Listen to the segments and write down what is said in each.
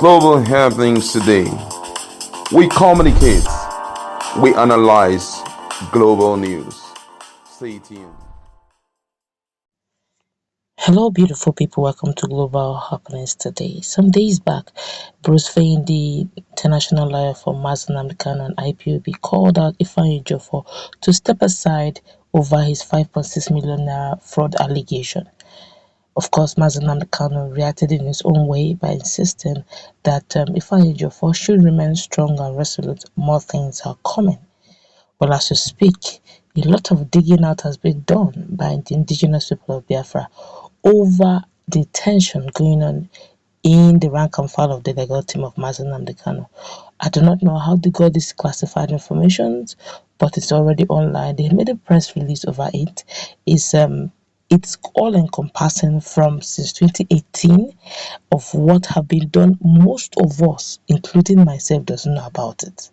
global happenings today. We communicate, we analyze global news. Stay tuned. Hello, beautiful people. Welcome to Global Happenings Today. Some days back, Bruce Fein, the international lawyer for Mazi Nnamdi Kanu and IPOB, called out Ifeanyi Ejiofor to step aside over his 5.6 million naira fraud allegation. Of course, Mazi Nnamdi Kanu reacted in his own way by insisting that Ifeanyi Ejiofor should remain strong and resolute. More things are coming. Well, as we speak, a lot of digging out has been done by the indigenous people of Biafra over the tension going on in the rank and file of the legal team of Mazi Nnamdi Kanu. I do not know how they got this classified information, but it's already online. They made a press release over it. It's all encompassing from since 2018 of what have been done. Most of us, including myself, doesn't know about it.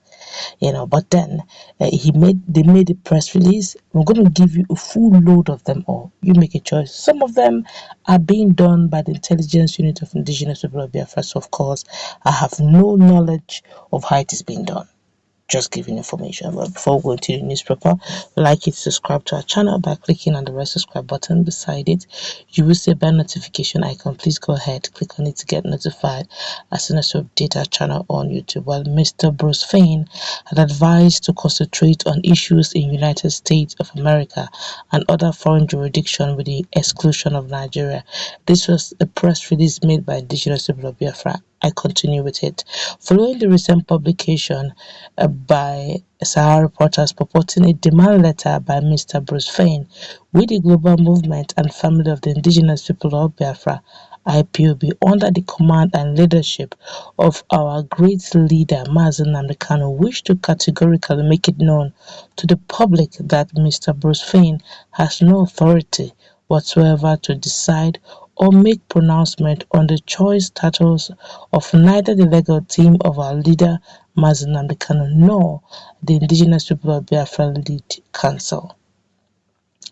But then they made a press release. I'm going to give you a full load of them all. You make a choice. Some of them are being done by the intelligence unit of indigenous people of Biafra. So of course I have no knowledge of how it is being done, just giving information. But before we go into the newspaper, like it, subscribe to our channel by clicking on the red subscribe button beside it. You will see a bell notification icon. Please go ahead, click on it to get notified as soon as we update our channel on YouTube. Well, Mr. Bruce Fein had advised to concentrate on issues in United States of America and other foreign jurisdictions with the exclusion of Nigeria. This was a press release made by indigenous people of Biafra. I continue with it. Following the recent publication by Sahara reporters purporting a demand letter by Mr. Bruce Fein with the global movement and family of the indigenous people of Biafra, IPOB, under the command and leadership of our great leader Mazi Nnamdi Kanu, wish to categorically make it known to the public that Mr. Bruce Fein has no authority whatsoever to decide or make pronouncement on the choice status of neither the legal team of our leader Mazi Nnamdi Kanu nor the indigenous people of Biafra Lead Council.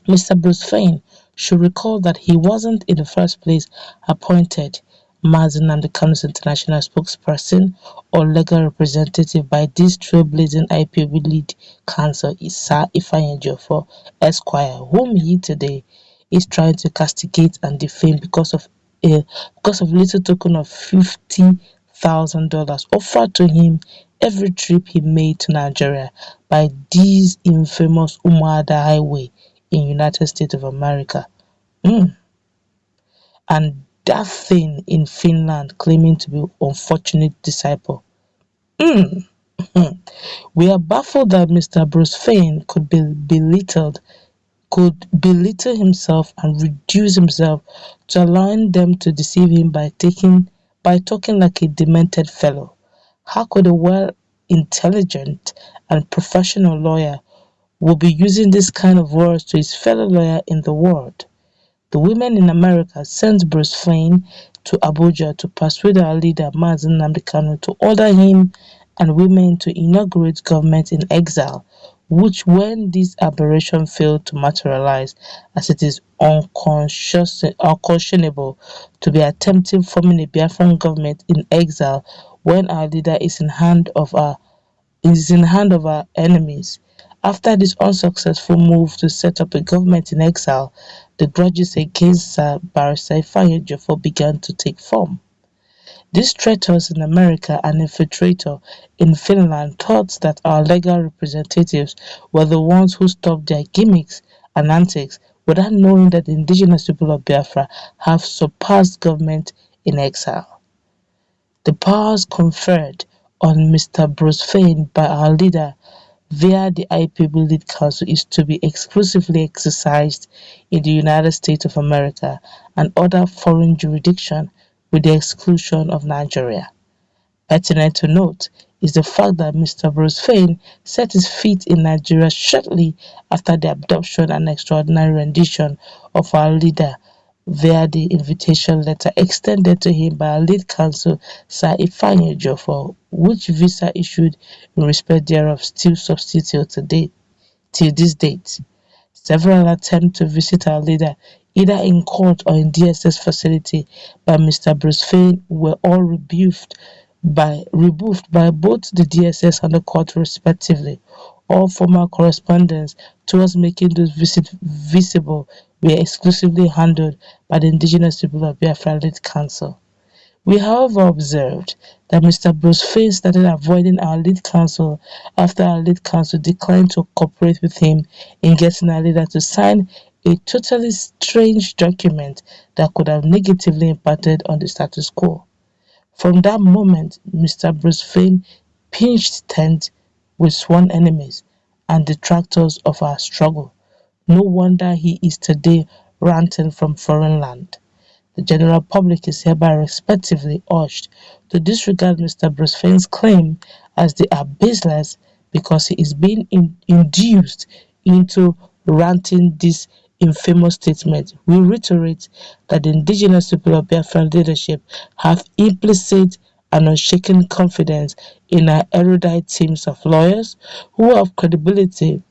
Mr. Bruce Fein should recall that he wasn't in the first place appointed Mazi Nnamdi Kanu's international spokesperson or legal representative by this trailblazing IPOB Lead Council, Sir Ifeanyi Ejiofor Esquire, whom he today is trying to castigate and defame because of a little token of $50,000 offered to him every trip he made to Nigeria by this infamous UmuAda highway in United States of America. And that thing in Finland claiming to be unfortunate disciple. We are baffled that Mr. Bruce Fein could belittle himself and reduce himself to allowing them to deceive him by talking like a demented fellow. How could a well-intelligent and professional lawyer will be using this kind of words to his fellow lawyer in the world? The women in America sent Bruce Fein to Abuja to persuade our leader Mazi Nnamdi Kanu to order him and women to inaugurate government in exile, which, when this aberration failed to materialize, as it is unconscionable to be attempting forming a Biafran government in exile when our leader is in hand of our enemies. After this unsuccessful move to set up a government in exile, the grudges against Sir Barrister Ifeanyi Ejiofor began to take form. These traitors in America and infiltrator in Finland thought that our legal representatives were the ones who stopped their gimmicks and antics without knowing that the indigenous people of Biafra have surpassed government in exile. The powers conferred on Mr. Bruce Fein by our leader via the IPOB Lead Council is to be exclusively exercised in the United States of America and other foreign jurisdictions with the exclusion of Nigeria. Pertinent to note is the fact that Mr. Bruce Fein set his feet in Nigeria shortly after the adoption and extraordinary rendition of our leader via the invitation letter extended to him by our lead counsel, Sir Ifeanyi Ejiofor, which visa issued in respect thereof still subsists till this date. Several attempts to visit our leader, either in court or in DSS facility, by Mr. Bruce Fein were all rebuffed rebuffed by both the DSS and the court respectively. All former correspondence towards making those visible were exclusively handled by the indigenous people of Biafra Lead Council. We however observed that Mr. Bruce Fein started avoiding our lead counsel after our lead counsel declined to cooperate with him in getting our leader to sign a totally strange document that could have negatively impacted on the status quo. From that moment, Mr. Bruce Fein pitched tent with sworn enemies and detractors of our struggle. No wonder he is today ranting from foreign land. The general public is hereby respectively urged to disregard Mr. Bruce Fein's claim as they are baseless because he is being induced into ranting this infamous statement. We reiterate that the indigenous people of Biafran leadership have implicit and unshaken confidence in our erudite teams of lawyers who have credibility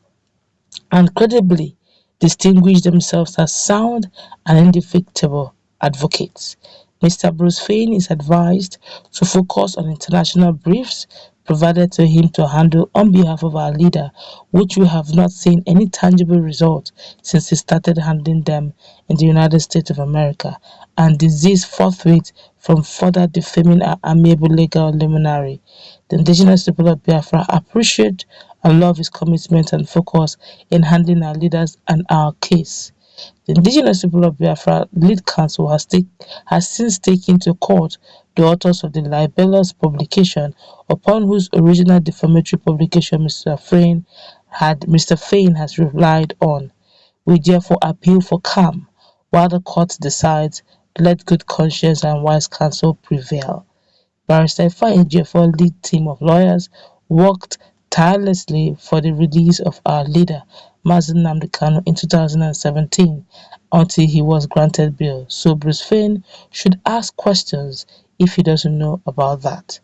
and credibly distinguished themselves as sound and indefatigable advocates. Mr. Bruce Fein is advised to focus on international briefs provided to him to handle on behalf of our leader, which we have not seen any tangible result since he started handling them in the United States of America, and desist forthwith from further defaming our amiable legal luminary. The indigenous people of Biafra appreciate and love his commitment and focus in handling our leaders and our case. The indigenous people of Biafra Lead Council has since taken to court the authors of the libelous publication upon whose original defamatory publication Mr. Fein has relied on. We therefore appeal for calm while the court decides. Let good conscience and wise counsel prevail. Barrister Ifeanyi Ejiofor lead team of lawyers worked tirelessly for the release of our leader, Mazi Nnamdi Kanu, in 2017 until he was granted bail. So Bruce Fein should ask questions if he doesn't know about that.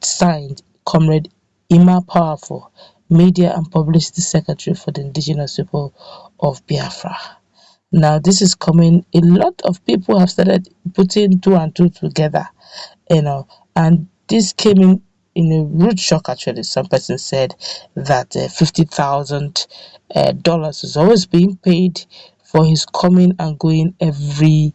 Signed, Comrade Ima Powerful, Media and Publicity Secretary for the Indigenous People of Biafra. Now, this is coming. A lot of people have started putting two and two together, and this came in a rude shock. Actually, some person said that $50,000 is always being paid for his coming and going from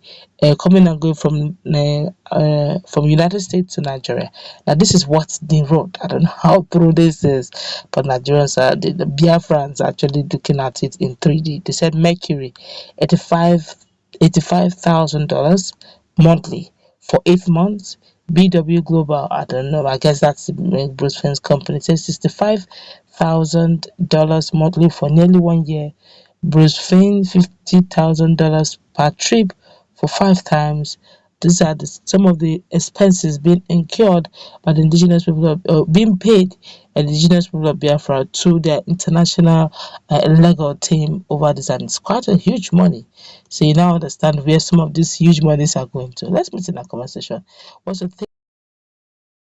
United States to Nigeria. Now, this is what they wrote. I don't know how true this is, but Nigerians are the Biafrans are actually looking at it in 3D. They said Mercury, $85,000 monthly for 8 months. BW Global, I don't know, I guess that's Bruce Fein's company, it says $65,000 monthly for nearly 1 year. Bruce Fein, $50,000 per trip for 5 times. These are some of the expenses being incurred by the indigenous people, being paid by the indigenous people of Biafra to their international legal team over this, and it's quite a huge money. So you now understand where some of these huge monies are going to. Let's meet in our conversation. What's the